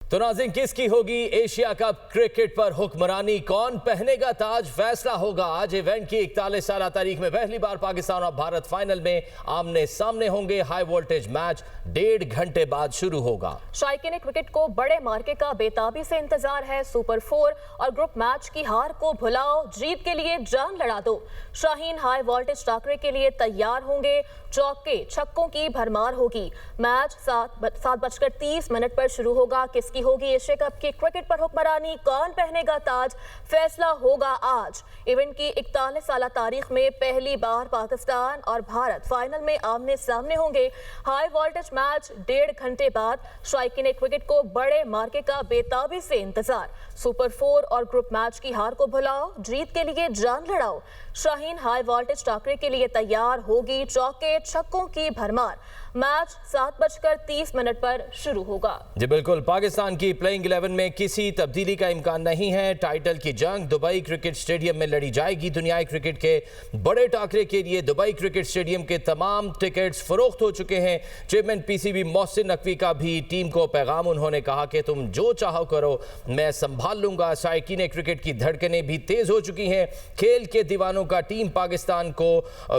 तो नाज़रीन, किसकी होगी एशिया कप क्रिकेट पर हुक्मरानी, कौन पहनेगा ताज, फैसला होगा आज। इवेंट की 41 साल तारीख में पहली बार पाकिस्तान और भारत फाइनल में आमने सामने होंगे। हाई वोल्टेज मैच 1.5 घंटे बाद शुरू होगा। शायकीन क्रिकेट को बड़े मार्के का बेताबी से इंतजार है। सुपर 4 और ग्रुप मैच की हार को भुलाओ, जीत के लिए जान लड़ा दो। शाहीन हाई वोल्टेज टाकरे के लिए तैयार होंगे, चौके छक्कों की भरमार होगी। मैच 7:30 पर शुरू होगा। किसकी होगी एशिया कप की क्रिकेट पर हुक्मरानी, कौन पहनेगा ताज, फैसला होगा आज। इवेंट की 41 साल तारीख में पहली बार पाकिस्तान और भारत फाइनल में आमने सामने होंगे। हाई वोल्टेज मैच 1.5 घंटे बाद। शायकीन क्रिकेट को बड़े मार्के का बेताबी से इंतजार। सुपर 4 और ग्रुप मैच की हार को भुलाओ, जीत के लिए जान लड़ाओ। शाहीन हाई वोल्टेज टाकरे के लिए तैयार होगी, चौके छक्कों की भरमार। मैच 7:30 पर शुरू होगा। जी बिल्कुल, पाकिस्तान की प्लेइंग 11 में किसी तब्दीली का इम्कान नहीं है। टाइटल की जंग दुबई क्रिकेट स्टेडियम में लड़ी जाएगी। दुनियाई क्रिकेट के बड़े टाकरे के लिए दुबई क्रिकेट स्टेडियम के तमाम टिकट्स फरोख्त हो चुके हैं। चेयरमैन पीसीबी मोहसिन नकवी का भी टीम को पैगाम, उन्होंने कहा कि तुम जो चाहो करो, मैं संभाल लूंगा। शायकीन क्रिकेट की धड़कनें भी तेज हो चुकी हैं। खेल के दीवानों का टीम पाकिस्तान को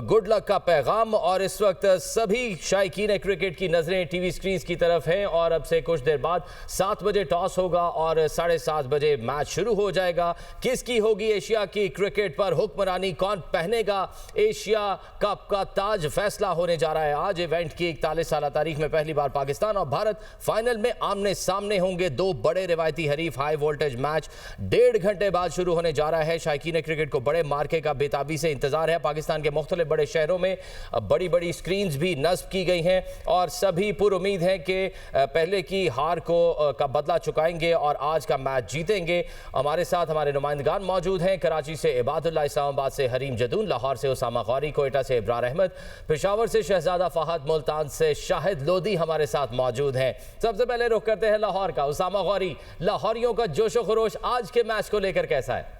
गुड लक का पैगाम। और इस वक्त सभी शायकीन क्रिकेट की नजरें टीवी स्क्रीन की तरफ हैं और अब से कुछ देर बाद 7 बजे टॉस होगा और 7:30 बजे मैच शुरू हो जाएगा। किसकी होगी एशिया की क्रिकेट पर हुक्मरानी, कौन पहनेगा एशिया कप का ताज, फैसला होने जा रहा है आज। इवेंट की 41 साल तारीख में पहली बार पाकिस्तान और भारत फाइनल में आमने सामने होंगे। दो बड़े रिवायती हरीफ। हाई वोल्टेज मैच 1.5 घंटे बाद शुरू होने जा रहा है। शायकीन क्रिकेट को बड़े मार्के का बेताबी से इंतजार है। पाकिस्तान के मुख्तलिफ बड़े शहरों में बड़ी बड़ी स्क्रीन भी नस्ब की गई हैं और सभी पुर उम्मीद है कि पहले की हार का बदला चुकाएंगे और आज का मैच जीतेंगे। हमारे साथ हमारे नुमाइंदगान मौजूद हैं। कराची से इबादुल्लाह, इस्लामाबाद से हरीम जदून, लाहौर से उसामा गौरी, कोयटा से इब्रार अहमद, पेशावर से शहजादा फहद, मुल्तान से शाहिद लोधी हमारे साथ मौजूद हैं। सबसे पहले रुख करते हैं लाहौर का। उसामा गौरी, लाहौरियों का जोशो खरोश आज के मैच को लेकर कैसा है?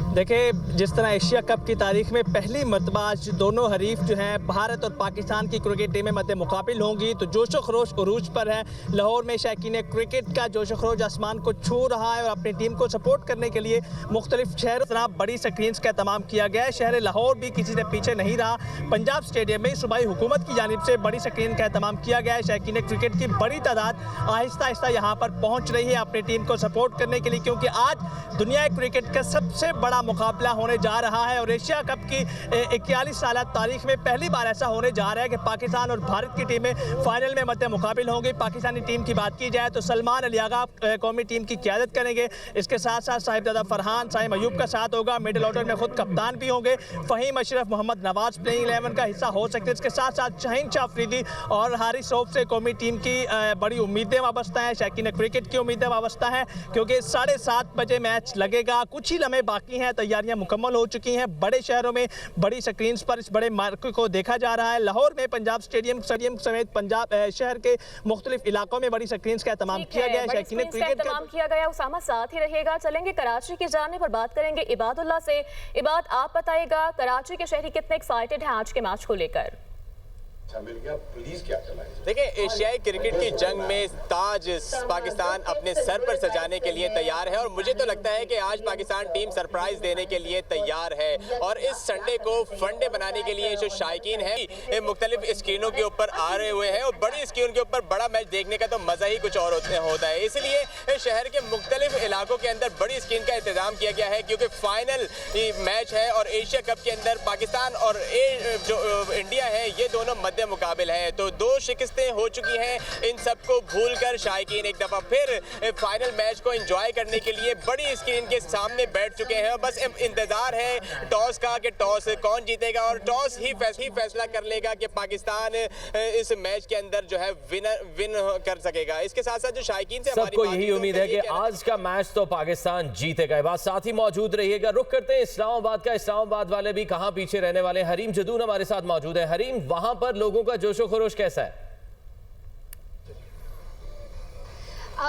देखिए, जिस तरह एशिया कप की तारीख में पहली मरतबा आज दोनों हरीफ जो हैं भारत और पाकिस्तान की क्रिकेट टीमें मद्दे मुकाबिल होंगी, तो जोशो खरोश उरूज पर है। लाहौर में शायकीन क्रिकेट का जोशो खरोश आसमान को छू रहा है और अपनी टीम को सपोर्ट करने के लिए मुख्तलिफ शहरों बड़ी स्क्रीन का एहतमाम किया गया है। शहर लाहौर भी किसी से पीछे नहीं रहा। पंजाब स्टेडियम में सूबाई हुकूमत की जानिब से बड़ी स्क्रीन का एहतमाम किया गया है। शायकीन क्रिकेट की बड़ी तादाद आहिस्ता आहिस्ता यहाँ पर पहुँच रही है अपनी टीम को सपोर्ट करने के लिए, क्योंकि आज दुनिया क्रिकेट का सबसे बड़ा मुकाबला होने जा रहा है और एशिया कप की 41 साल तारीख में पहली बार ऐसा होने जा रहा है कि पाकिस्तान और भारत की टीमें फाइनल में मद्दे मुकाबिल होंगी। पाकिस्तानी टीम की बात की जाए तो सलमान अली आगा कौमी टीम की क़यादत करेंगे। इसके साथ साथ साहिबजादा फरहान, साइम अयूब का साथ होगा। मिडिल ऑर्डर में खुद कप्तान भी होंगे। फ़हीम अशरफ, मोहम्मद नवाज प्लेइंग 11 का हिस्सा हो सकते हैं। इसके साथ साथ शाहीन शाह अफरीदी और हारिस रऊफ से कौमी टीम की बड़ी उम्मीदें वाबस्ता हैं। शायकीन क्रिकेट की उम्मीदें वाबस्ता हैं क्योंकि 7:30 बजे मैच लगेगा। कुछ ही लम्हे बाकी हैं, तैयारियां मुकम्मल हो चुकी हैं। बड़े शहरों में बड़ी स्क्रीन्स पर इस बड़े मार्के को देखा जा रहा है। लाहौर में पंजाब स्टेडियम समेत पंजाब शहर के मुख्तलिफ इलाकों में बड़ी स्क्रीन्स का एहतमाम किया गया है। शायकीन क्रिकेट का किया गया। उसामा साथ ही रहेगा। चलेंगे कराची की जाने पर, बात करेंगे इबादुल्लाह से। इबाद, आप बताइएगा कराची के शहरी कितने एक्साइटेड हैं आज के मैच को लेकर? देखिए, एशियाई क्रिकेट की जंग में ताज पाकिस्तान अपने सर पर सजाने के लिए तैयार है और मुझे तो लगता है कि आज पाकिस्तान टीम सरप्राइज देने के लिए तैयार है। और इस संडे को फंडे बनाने के लिए जो शायकीन है मुख्तलिफ स्क्रीनों के ऊपर आ रहे हुए हैं और बड़ी स्क्रीन के ऊपर बड़ा मैच देखने का तो मज़ा ही कुछ और होता है। इसलिए शहर के मुख्तलिफ इलाकों के अंदर बड़ी स्क्रीन का इंतजाम किया गया है क्योंकि फाइनल मैच है और एशिया कप के अंदर पाकिस्तान और जो इंडिया है ये दोनों मुकाबिल है। तो 2 शिकस्तें हो चुकी हैं। इन सबको भूलकर शायकीन एक दफा फिर फाइनल मैच को एंजॉय करने के लिए बड़ी स्क्रीन के सामने बैठ चुके हैं और बस इंतजार है टॉस का कि टॉस कौन जीतेगा और टॉस ही फैसला कर लेगा कि पाकिस्तान इस मैच के अंदर जो है विन कर सकेगा। इसके साथ साथ जो शायकीन से सबको यही उम्मीद है कि आज का मैच तो पाकिस्तान जीतेगा। बात साथ ही मौजूद रहिएगा। रुख करते हैं इस्लामाबाद का। इस्लामाबाद वाले भी कहां पीछे रहने वाले। हरीम जदून हमारे साथ मौजूद है। हरीम, वहां पर लोगों का जोशो खरोश कैसा है?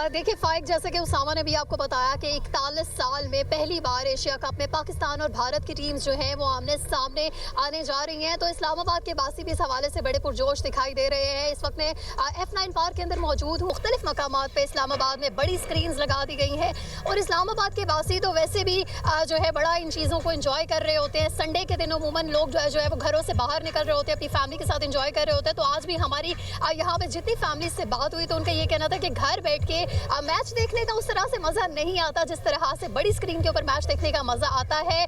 देखिए फाइक, जैसे कि उसामा ने भी आपको बताया कि 41 साल में पहली बार एशिया कप में पाकिस्तान और भारत की टीम्स जो हैं वो आमने सामने आने जा रही हैं। तो इस्लामाबाद के बासी भी इस हवाले से बड़े पुरजोश दिखाई दे रहे हैं। इस वक्त मैं F9 पार्क के अंदर मौजूद हूँ। मुख्तलिफ मकामात पे इस्लामाबाद में बड़ी स्क्रीन लगा दी गई हैं और इस्लामाबाद के बासी तो वैसे भी जो है बड़ा इन चीज़ों को इंजॉय कर रहे होते हैं। संडे के दिन अमूमन लोग जो है वो घरों से बाहर निकल रहे होते हैं, अपनी फैमिली के साथ इंजॉय कर रहे होते हैं। तो आज भी हमारी यहाँ पे जितनी फैमिली से बात हुई तो उनका ये कहना था कि घर बैठ के मैच देखने का उस तरह से मज़ा नहीं आता जिस तरह से बड़ी स्क्रीन के ऊपर मैच देखने का मज़ा आता है।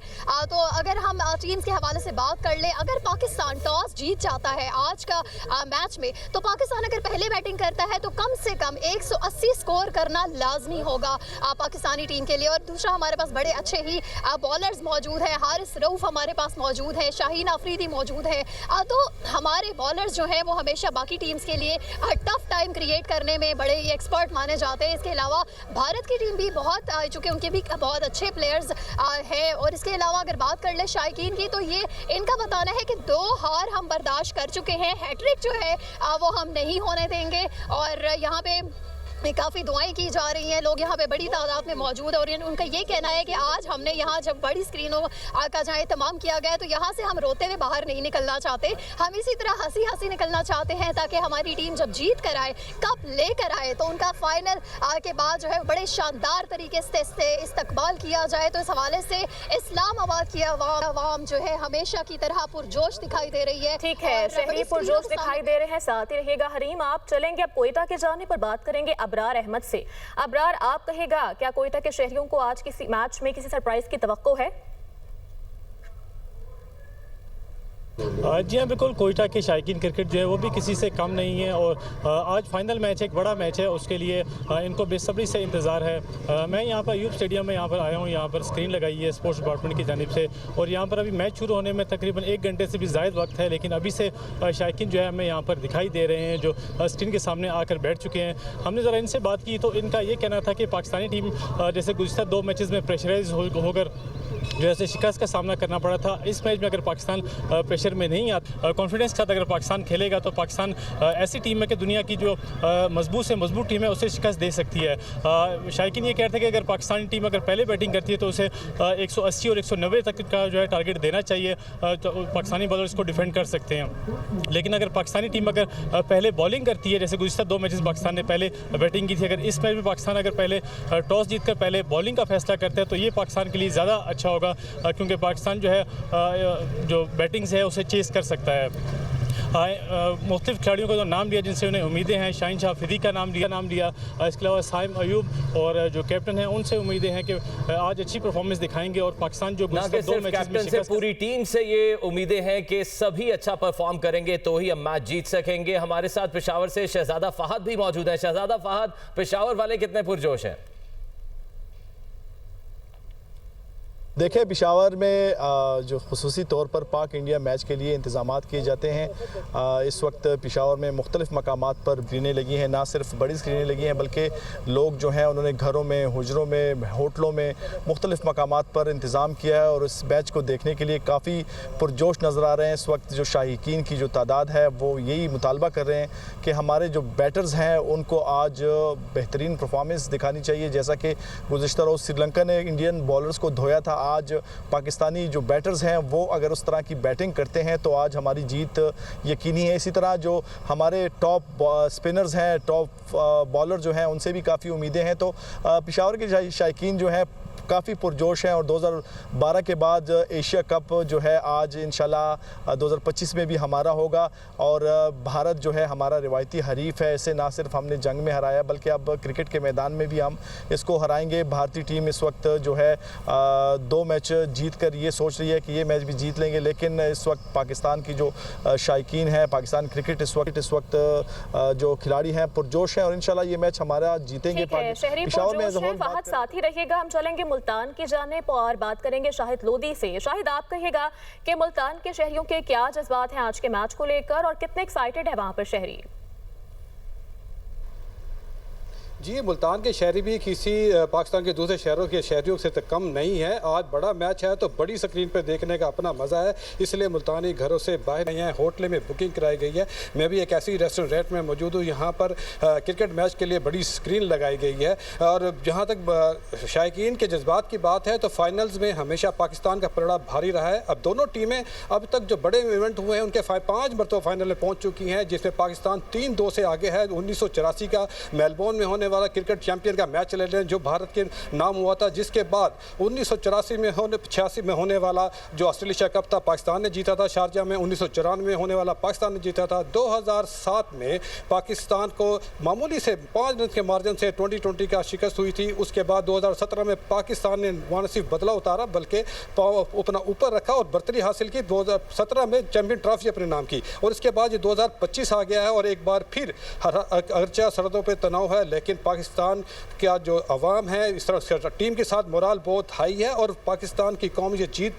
तो अगर हम टीम्स के हवाले से बात कर लें, अगर पाकिस्तान टॉस जीत जाता है आज का मैच में, तो पाकिस्तान अगर पहले बैटिंग करता है तो कम से कम 180 स्कोर करना लाजमी होगा पाकिस्तानी टीम के लिए। और दूसरा, हमारे पास बड़े अच्छे ही बॉलर्स मौजूद हैं। हारिस रऊफ हमारे पास मौजूद है, शाहीन अफरीदी मौजूद है। तो हमारे बॉलर्स जो हैं वो हमेशा बाकी टीम्स के लिए टफ टाइम क्रिएट करने में बड़े ही एक्सपर्ट माने जाते हैं। इसके अलावा भारत की टीम भी बहुत, चूँकि उनके भी बहुत अच्छे प्लेयर्स हैं। और इसके अलावा अगर बात कर ले शायकीन की, तो ये इनका बताना है कि 2 हार हम बर्दाश्त कर चुके हैं, हैट्रिक जो है वो हम नहीं होने देंगे। और यहाँ पे काफ़ी दुआएं की जा रही हैं, लोग यहाँ पे बड़ी तादाद में मौजूद है। और उनका ये कहना है कि आज हमने यहाँ जब बड़ी स्क्रीनों का जहाँ इत्माम किया गया तो यहाँ से हम रोते हुए बाहर नहीं निकलना चाहते, हम इसी तरह हंसी हंसी निकलना चाहते हैं ताकि हमारी टीम जब जीत कर आए, कप लेकर आए, तो उनका फाइनल के बाद जो है बड़े शानदार तरीके से इस्तकबाल किया जाए। तो इस हवाले से इस्लामाबाद की आवाम जो है हमेशा की तरह पुरजोश दिखाई दे रही है। ठीक है, शहरी पुरजोश दिखाई दे रहे हैं। साथ ही रहिएगा हरीम, आप चलेंगे अब कोयटा के जाने पर बात करेंगे अबरार अहमद से। अबरार, आप कहेगा क्या कोयटा के शहरियों को आज किसी मैच में किसी सरप्राइज की तवक्को है? जी हाँ, बिल्कुल। कोयटा के शायकीन क्रिकेट जो है वो भी किसी से कम नहीं है और आज फाइनल मैच, एक बड़ा मैच है, उसके लिए इनको बेसब्री से इंतज़ार है। मैं यहाँ पर अयूब स्टेडियम में यहाँ पर आया हूँ। यहाँ पर स्क्रीन लगाई है स्पोर्ट्स डिपार्टमेंट की जानिब से और यहाँ पर अभी मैच शुरू होने में तकरीबन 1 घंटे से भी ज़ायद वक्त है, लेकिन अभी से शायकीन जो है हमें यहाँ पर दिखाई दे रहे हैं जो स्क्रीन के सामने आकर बैठ चुके हैं। हमने ज़रा इनसे बात की तो इनका ये कहना था कि पाकिस्तानी टीम जैसे गुज़िश्ता 2 मैचेज़ में प्रेशराइज होकर जो है शिकस्त का सामना करना पड़ा था, इस मैच में अगर पाकिस्तान प्रेशर में नहीं आता, कॉन्फिडेंस के साथ अगर पाकिस्तान खेलेगा तो पाकिस्तान ऐसी टीम है कि दुनिया की जो मजबूत से मजबूत टीम है उसे शिकस्त दे सकती है। शायकीन ये कहते हैं कि अगर पाकिस्तानी टीम अगर पहले बैटिंग करती है तो उसे 180 और 190 तक का जो है टारगेट देना चाहिए, तो पाकिस्तानी बॉलर्स को डिफेंड कर सकते हैं। लेकिन अगर पाकिस्तानी टीम अगर पहले बॉलिंग करती है, जैसे गुज़िश्ता 2 मैचेस पाकिस्तान ने पहले बैटिंग की थी, अगर इस मैच में पाकिस्तान अगर पहले टॉस जीतकर पहले बॉलिंग का फैसला करते हैं तो ये पाकिस्तान के लिए ज़्यादा अच्छा होगा, क्योंकि पाकिस्तान जो है जो बैटिंग से है उसे चेस कर सकता है। मुख्तलिफ खिलाड़ियों का जो नाम लिया जिनसे उन्हें उम्मीदें हैं, शाहीन शाह अफरीदी का नाम लिया, इसके अलावा साइम अयूब और जो कैप्टन हैं उनसे उम्मीदें हैं कि आज अच्छी परफॉर्मेंस दिखाएंगे और पाकिस्तान जो कैप्टन से पूरी टीम से ये उम्मीदें हैं कि सभी अच्छा परफॉर्म करेंगे तो ही हम मैच जीत सकेंगे। हमारे साथ पेशावर से शहजादा फहद भी मौजूद है। शहजादा फहद, पेशावर वाले कितने पुरजोश हैं? देखिए, पेशावर में जो खुसूसी तौर पर पाक इंडिया मैच के लिए इंतज़ामात किए जाते हैं। इस वक्त पेशावर में मुख्तलिफ़ मकामात पर स्क्रीनें लगी हैं, ना सिर्फ बड़ी स्क्रीनें लगी हैं बल्कि लोग जो हैं उन्होंने घरों में, हुजरों में, होटलों में, मुख्तलिफ़ मकामात पर इंतज़ाम किया है और इस मैच को देखने के लिए काफ़ी पुरजोश नज़र आ रहे हैं। इस वक्त जो शाहीकीन की जो तादाद है वो यही मुतालबा कर रहे हैं कि हमारे जो बैटर्स हैं उनको आज बेहतरीन परफॉर्मेंस दिखानी चाहिए। जैसा कि गुज़िश्ता रोज़ श्रीलंका ने इंडियन बॉलर्स को धोया था, आज पाकिस्तानी जो बैटर्स हैं वो अगर उस तरह की बैटिंग करते हैं तो आज हमारी जीत यकीनी है। इसी तरह जो हमारे टॉप स्पिनर्स हैं, टॉप बॉलर जो हैं, उनसे भी काफ़ी उम्मीदें हैं। तो पेशावर के शायकीन जो हैं काफ़ी पुरजोश हैं और 2012 के बाद एशिया कप जो है आज इंशाल्लाह 2025 में भी हमारा होगा और भारत जो है हमारा रिवायती हरीफ है। इसे ना सिर्फ हमने जंग में हराया बल्कि अब क्रिकेट के मैदान में भी हम इसको हराएंगे। भारतीय टीम इस वक्त जो है 2 मैच जीत कर ये सोच रही है कि ये मैच भी जीत लेंगे, लेकिन इस वक्त पाकिस्तान की जो शायकीन है, पाकिस्तान क्रिकेट इस वक्त जो खिलाड़ी हैं पुरजोश हैं और इंशाल्लाह ये मैच हमारा जीतेंगे। पेशावर में साथ ही रहिएगा, हम चलेंगे मुल्तान की जानिब और बात करेंगे शाहिद लोधी से। शाहिद, आप कहिएगा कि मुल्तान के शहरियों के क्या जज्बात हैं आज के मैच को लेकर और कितने एक्साइटेड है वहां पर शहरी? जी, मुल्तान के शहरी भी किसी पाकिस्तान के दूसरे शहरों के शहरियों से तो कम नहीं है। आज बड़ा मैच है तो बड़ी स्क्रीन पर देखने का अपना मज़ा है, इसलिए मुल्तानी घरों से बाहर नहीं है। होटल में बुकिंग कराई गई है। मैं भी एक ऐसी रेस्टोरेंट में मौजूद हूँ, यहाँ पर क्रिकेट मैच के लिए बड़ी स्क्रीन लगाई गई है। और जहाँ तक शायकीन के जज्बात की बात है तो फाइनल्स में हमेशा पाकिस्तान का पलड़ा भारी रहा है। अब दोनों टीमें अब तक जो बड़े इवेंट हुए हैं उनके 5 मरतबा फाइनल में पहुँच चुकी हैं, जिसमें पाकिस्तान 3-2 से आगे है। 1984 का मेलबोर्न में होने वाला क्रिकेट चैंपियन का मैच चले रहे हैं जो भारत के नाम हुआ था, जिसके बाद 1984 में 86 में होने वाला जो ऑस्ट्रेलिया कप था पाकिस्तान ने जीता था शारजा में, 1994 में होने वाला पाकिस्तान ने जीता था। 2007 में पाकिस्तान को मामूली से 5 रन के मार्जिन से 2020 का शिकस्त हुई थी। उसके बाद 2017 में पाकिस्तान ने न सिर्फ बदला उतारा बल्कि अपना ऊपर रखा और बर्तरी हासिल की। 2017 में चैंपियन ट्रॉफी अपने नाम की और इसके बाद ये 2025 आ गया है और एक बार फिर अगरचे सरहदों पर तनाव है, लेकिन पाकिस्तान का जो अवाम है इस तरह टीम के साथ मोराल बहुत हाई है और पाकिस्तान की कौम ये जीत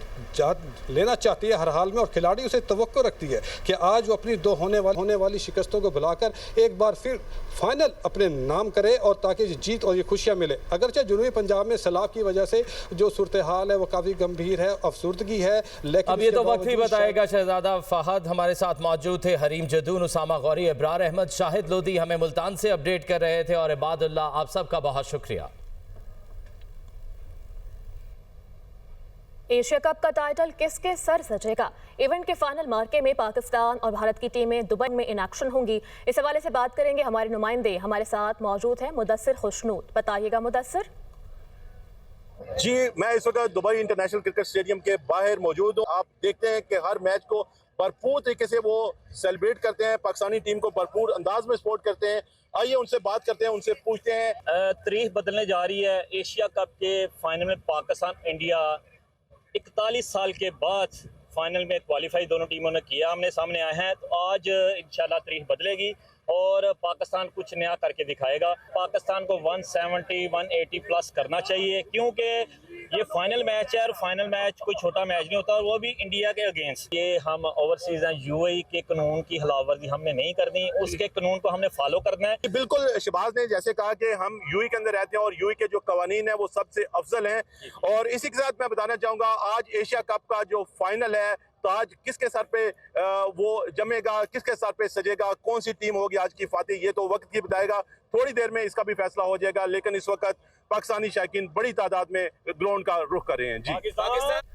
लेना चाहती है हर हाल में और खिलाड़ी उसे तवक्को रखती है कि आज वो अपनी 2 होने वाली शिकस्तों को भुलाकर एक बार फिर फाइनल अपने नाम करे और ताकि ये जीत और ये खुशियां मिले। अगरचे जनूबी पंजाब में सैलाब की वजह से जो सूरत हाल है वो काफ़ी गंभीर है, अफसुर्दगी है, लेकिन अब ये तो वक्त ही बताएगा। शहजादा फहद हमारे साथ मौजूद थे, हरीम जदून, उसामा गौरी, इब्रार अहमद, शाहिद लोधी हमें मुल्तान से अपडेट कर रहे थे और इबादुल्लाह, आप सबका बहुत शुक्रिया। एशिया कप का टाइटल किसके सर सजेगा? इवेंट के फाइनल मार्के में पाकिस्तान और भारत की टीमें दुबई में इन एक्शन होंगी। इस हवाले से बात करेंगे हमारे नुमाइंदे, हमारे साथ मौजूद हैं मुदस्सिर खुशनूद। बताइएगा मुदस्सिर। जी, मैं इस वक्त दुबई इंटरनेशनल क्रिकेट स्टेडियम के बाहर मौजूद हूँ। आप देखते हैं कि हर मैच को भरपूर तरीके से वो सेलिब्रेट करते हैं, पाकिस्तानी टीम को भरपूर अंदाज में सपोर्ट करते हैं। आइए उनसे बात करते हैं, उनसे पूछते हैं। तारीख बदलने जा रही है। एशिया कप के फाइनल में पाकिस्तान इंडिया 41 साल के बाद फाइनल में क्वालिफाई दोनों टीमों ने किया, आमने सामने आए हैं। तो आज इंशाल्लाह तारीख बदलेगी और पाकिस्तान कुछ नया करके दिखाएगा। पाकिस्तान को 170 180 प्लस करना चाहिए क्योंकि ये फाइनल मैच है और फाइनल मैच कोई छोटा मैच नहीं होता और वो भी इंडिया के अगेंस्ट। ये हम ओवरसीज हैं, यूएई के कानून की खिलाफवर्जी हमने नहीं करनी, उसके कानून को हमने फॉलो करना है। बिल्कुल, शहबाज ने जैसे कहा कि हम यूएई के अंदर रहते हैं और यूएई के जो कवानीन है वो सबसे अफजल हैं। और इसी के साथ मैं बताना चाहूँगा आज एशिया कप का जो फाइनल है ताज किसके सर पे वो जमेगा, किसके सर पे सजेगा, कौन सी टीम होगी आज की फातिह, ये तो वक्त ही बताएगा। थोड़ी देर में इसका भी फैसला हो जाएगा, लेकिन इस वक्त पाकिस्तानी शायकीन बड़ी तादाद में ग्राउंड का रुख कर रहे हैं। जी, पाकिस्तान